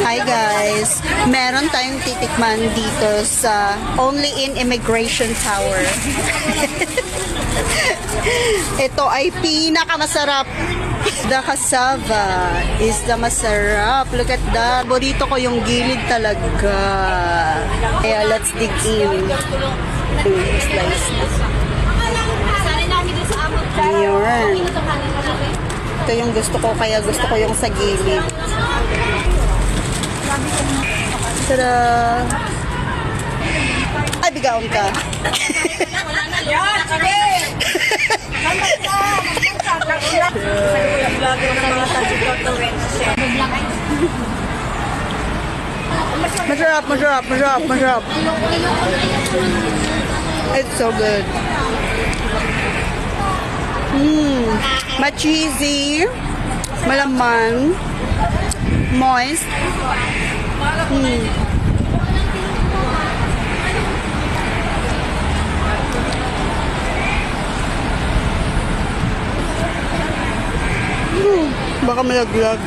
Hi guys! Meron tayong titikman dito sa Only in Immigration Tower. Ito ay pinakamasarap. The cassava is the masarap. Look at that. Paborito ko yung gilid talaga. Kaya let's dig in. Slice. Yun. Ito yung gusto ko, kaya gusto ko yung sa gilid. Tada! Ay, bigaon ka. Masarap. It's so good. Ma-cheesy, malaman, moist. Baka malaglag.